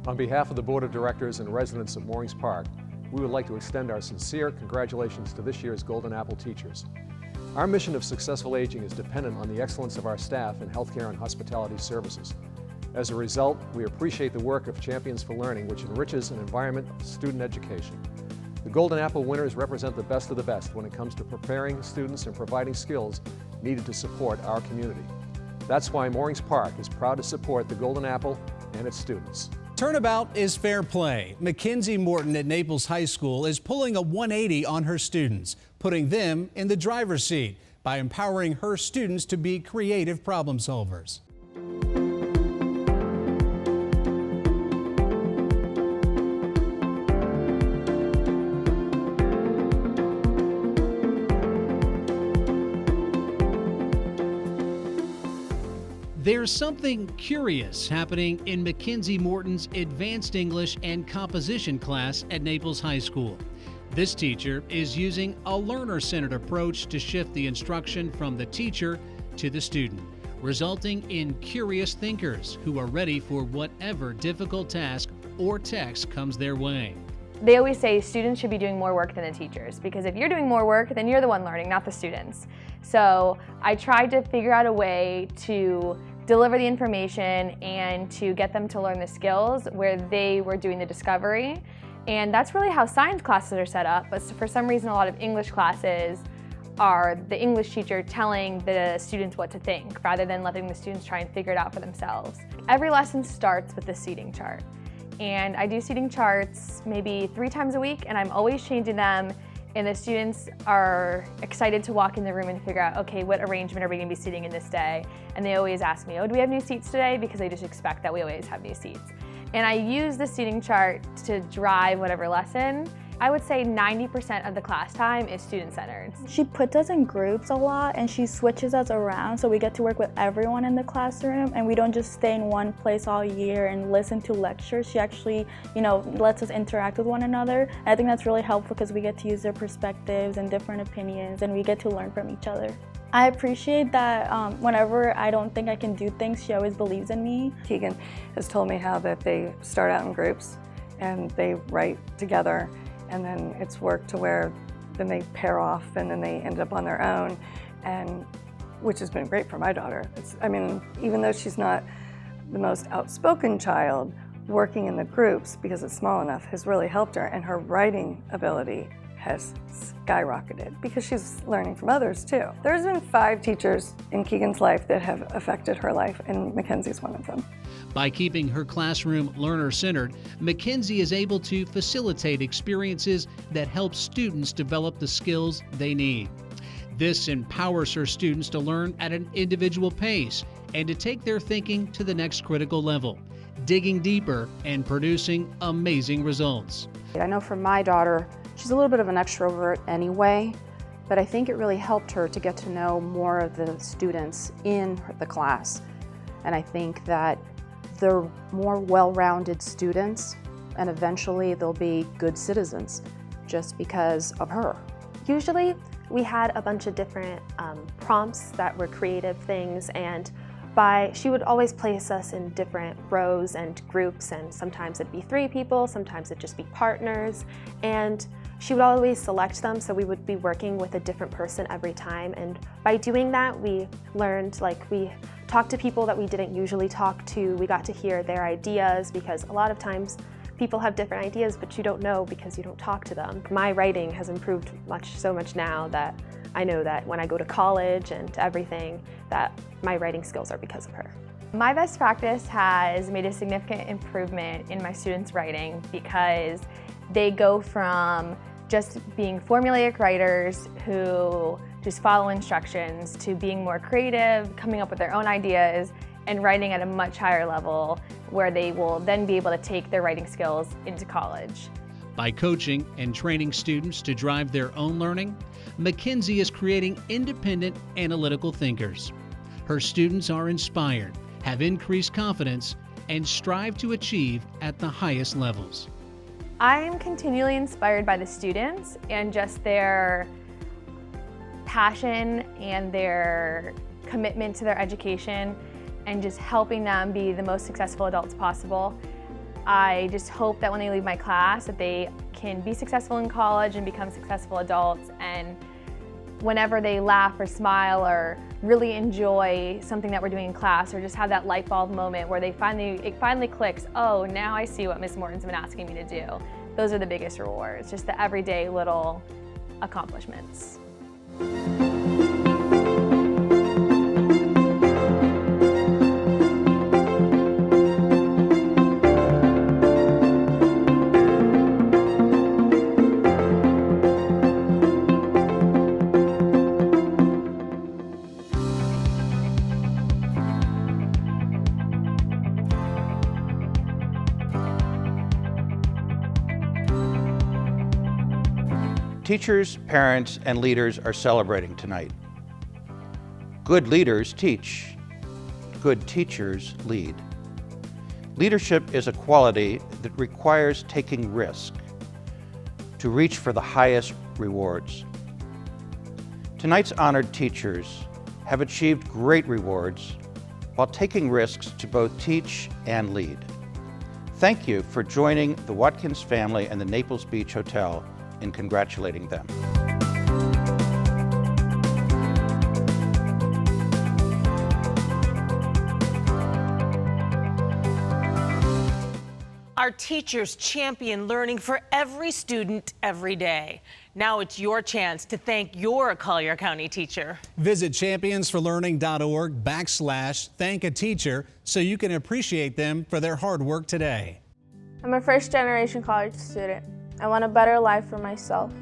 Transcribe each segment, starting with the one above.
On behalf of the Board of Directors and residents of Moorings Park, we would like to extend our sincere congratulations to this year's Golden Apple teachers. Our mission of successful aging is dependent on the excellence of our staff in healthcare and hospitality services. As a result, we appreciate the work of Champions for Learning, which enriches an environment of student education. The Golden Apple winners represent the best of the best when it comes to preparing students and providing skills needed to support our community. That's why Moorings Park is proud to support the Golden Apple and its students. Turnabout is fair play. Mackenzie Morton at Naples High School is pulling a 180 on her students, putting them in the driver's seat by empowering her students to be creative problem solvers. There's something curious happening in Mackenzie Morton's Advanced English and Composition class at Naples High School. This teacher is using a learner-centered approach to shift the instruction from the teacher to the student, resulting in curious thinkers who are ready for whatever difficult task or text comes their way. They always say students should be doing more work than the teachers, because if you're doing more work, then you're the one learning, not the students. So I tried to figure out a way to deliver the information and to get them to learn the skills where they were doing the discovery. And that's really how science classes are set up, but for some reason a lot of English classes are the English teacher telling the students what to think rather than letting the students try and figure it out for themselves. Every lesson starts with the seating chart. And I do seating charts maybe 3 times a week, and I'm always changing them, and the students are excited to walk in the room and figure out, okay, what arrangement are we going to be sitting in this day? And they always ask me, oh, do we have new seats today? Because they just expect that we always have new seats. And I use the seating chart to drive whatever lesson. I would say 90% of the class time is student-centered. She puts us in groups a lot and she switches us around so we get to work with everyone in the classroom and we don't just stay in one place all year and listen to lectures. She actually, lets us interact with one another. And I think that's really helpful because we get to use their perspectives and different opinions and we get to learn from each other. I appreciate that whenever I don't think I can do things, she always believes in me. Keegan has told me how that they start out in groups and they write together, and then it's worked to where then they pair off and then they end up on their own, and which has been great for my daughter. Even though she's not the most outspoken child, working in the groups because it's small enough has really helped her, and her writing ability has skyrocketed because she's learning from others too. There's been 5 teachers in Keegan's life that have affected her life, and Mackenzie's one of them. By keeping her classroom learner-centered, Mackenzie is able to facilitate experiences that help students develop the skills they need. This empowers her students to learn at an individual pace and to take their thinking to the next critical level, digging deeper and producing amazing results. I know for my daughter, she's a little bit of an extrovert anyway, but I think it really helped her to get to know more of the students in the class. And I think that they're more well-rounded students, and eventually they'll be good citizens just because of her. Usually we had a bunch of different prompts that were creative things, and she would always place us in different rows and groups, and sometimes it'd be 3 people, sometimes it'd just be partners, and she would always select them, so we would be working with a different person every time. And by doing that, we learned, we talked to people that we didn't usually talk to. We got to hear their ideas, because a lot of times people have different ideas, but you don't know because you don't talk to them. My writing has improved so much now that I know that when I go to college and everything, that my writing skills are because of her. My best practice has made a significant improvement in my students' writing because they go from just being formulaic writers who just follow instructions to being more creative, coming up with their own ideas, and writing at a much higher level where they will then be able to take their writing skills into college. By coaching and training students to drive their own learning, Mackenzie is creating independent, analytical thinkers. Her students are inspired, have increased confidence, and strive to achieve at the highest levels. I'm continually inspired by the students and just their passion and their commitment to their education and just helping them be the most successful adults possible. I just hope that when they leave my class that they can be successful in college and become successful adults, and whenever they laugh or smile or really enjoy something that we're doing in class, or just have that light bulb moment where it finally clicks, oh, now I see what Ms. Morton's been asking me to do. Those are the biggest rewards, just the everyday little accomplishments. Teachers, parents, and leaders are celebrating tonight. Good leaders teach. Good teachers lead. Leadership is a quality that requires taking risk to reach for the highest rewards. Tonight's honored teachers have achieved great rewards while taking risks to both teach and lead. Thank you for joining the Watkins family and the Naples Beach Hotel in congratulating them. Our teachers champion learning for every student every day. Now it's your chance to thank your Collier County teacher. Visit championsforlearning.org/thank-a-teacher so you can appreciate them for their hard work today. I'm a first-generation college student. I want a better life for myself.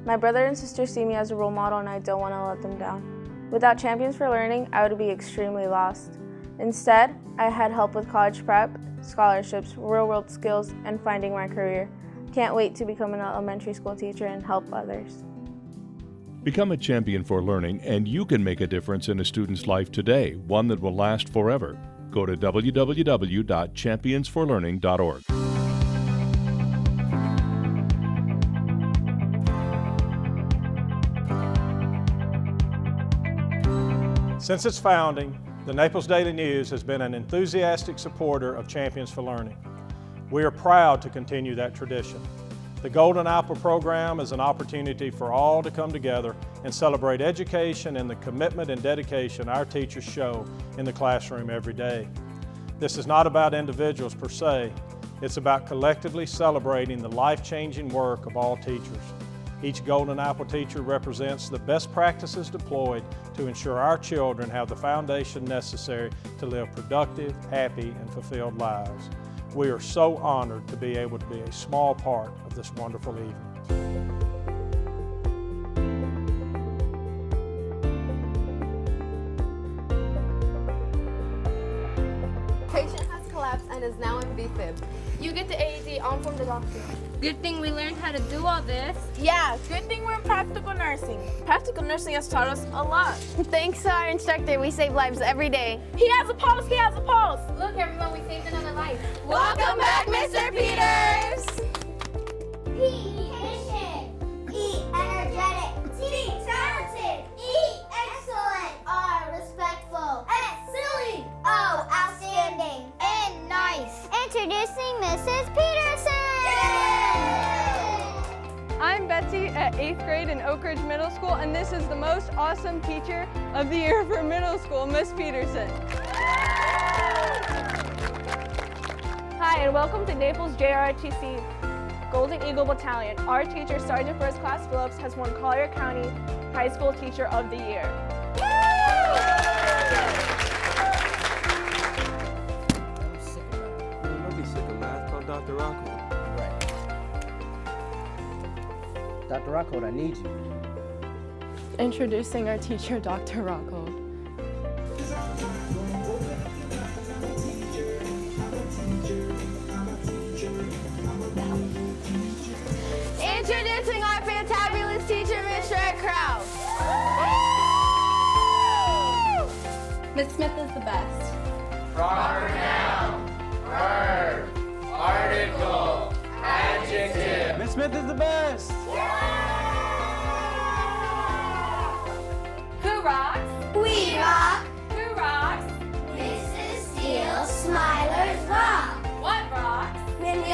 My brother and sister see me as a role model and I don't want to let them down. Without Champions for Learning, I would be extremely lost. Instead, I had help with college prep, scholarships, real-world skills, and finding my career. Can't wait to become an elementary school teacher and help others. Become a champion for learning and you can make a difference in a student's life today, one that will last forever. Go to www.championsforlearning.org. Since its founding, the Naples Daily News has been an enthusiastic supporter of Champions for Learning. We are proud to continue that tradition. The Golden Apple program is an opportunity for all to come together and celebrate education and the commitment and dedication our teachers show in the classroom every day. This is not about individuals per se, it's about collectively celebrating the life-changing work of all teachers. Each Golden Apple teacher represents the best practices deployed to ensure our children have the foundation necessary to live productive, happy, and fulfilled lives. We are so honored to be able to be a small part of this wonderful evening. Patient has collapsed and is now in VFib. You get the AED on from the doctor. Good thing we learned how to do all this. Yeah, good thing we're in practical nursing. Practical nursing has taught us a lot. Thanks to our instructor, we save lives every day. He has a pulse, he has a pulse. Look everyone, we saved another life. Welcome back, Mr. Peters. P, patient. E, energetic. T, talented. E, excellent. R, respectful. S, silly. O, outstanding. N, nice. Introducing Mrs. Peterson. I'm Betsy at 8th grade in Oak Ridge Middle School, and this is the most awesome teacher of the year for middle school, Miss Peterson. Hi, and welcome to Naples JROTC Golden Eagle Battalion. Our teacher, Sergeant First Class Phillips, has won Collier County High School Teacher of the Year. Don't be sick of math. Call Dr. Rocco. Right. Dr. Rocco, I need you. Introducing our teacher, Dr. Rocco. Introducing our fantabulous teacher, Miss Shrek Krause. Miss Smith is the best. Proper noun, verb, article, adjective. Miss Smith is the best. Who rocks? We rock. Who rocks? Mrs. Steele Smilers rock. What rocks? When we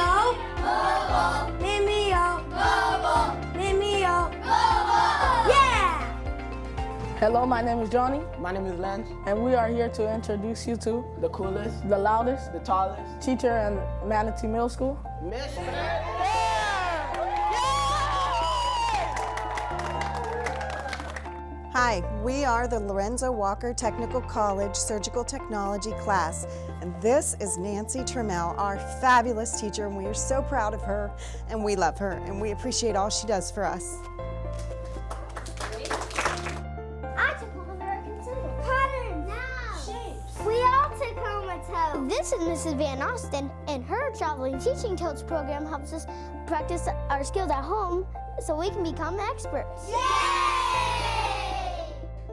Hello, my name is Johnny. My name is Lance. And we are here to introduce you to The coolest, the loudest, the tallest teacher in Manatee Middle School. Miss Hi, we are the Lorenzo Walker Technical College Surgical Technology class, and this is Nancy Trammell, our fabulous teacher, and we are so proud of her, and we love her, and we appreciate all she does for us. I took home American symbol. Patterns. Now. Shapes. We all took home a tote. This is Mrs. Van Austin, and her traveling teaching totes program helps us practice our skills at home so we can become experts.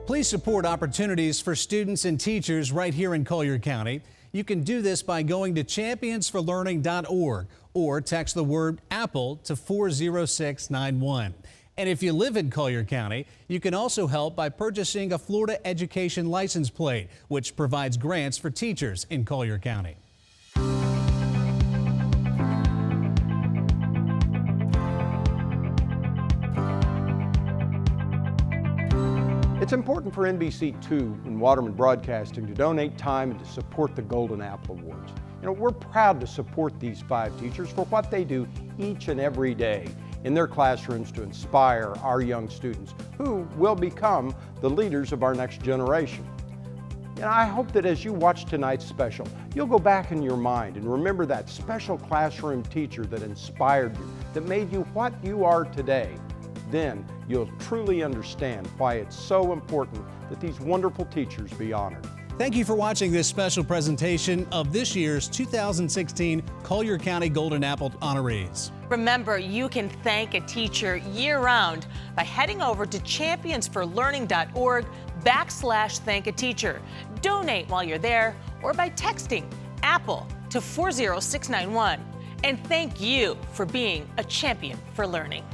Please support opportunities for students and teachers right here in Collier County. You can do this by going to championsforlearning.org or text the word APPLE to 40691. And if you live in Collier County, you can also help by purchasing a Florida Education License Plate, which provides grants for teachers in Collier County. It's important for NBC2 and Waterman Broadcasting to donate time and to support the Golden Apple Awards. You know, we're proud to support these 5 teachers for what they do each and every day in their classrooms to inspire our young students who will become the leaders of our next generation. And I hope that as you watch tonight's special, you'll go back in your mind and remember that special classroom teacher that inspired you, that made you what you are today. Then you'll truly understand why it's so important that these wonderful teachers be honored. Thank you for watching this special presentation of this year's 2016 Collier County Golden Apple honorees. Remember, you can thank a teacher year-round by heading over to championsforlearning.org/thank-a-teacher. Donate while you're there or by texting APPLE to 40691. And thank you for being a champion for learning.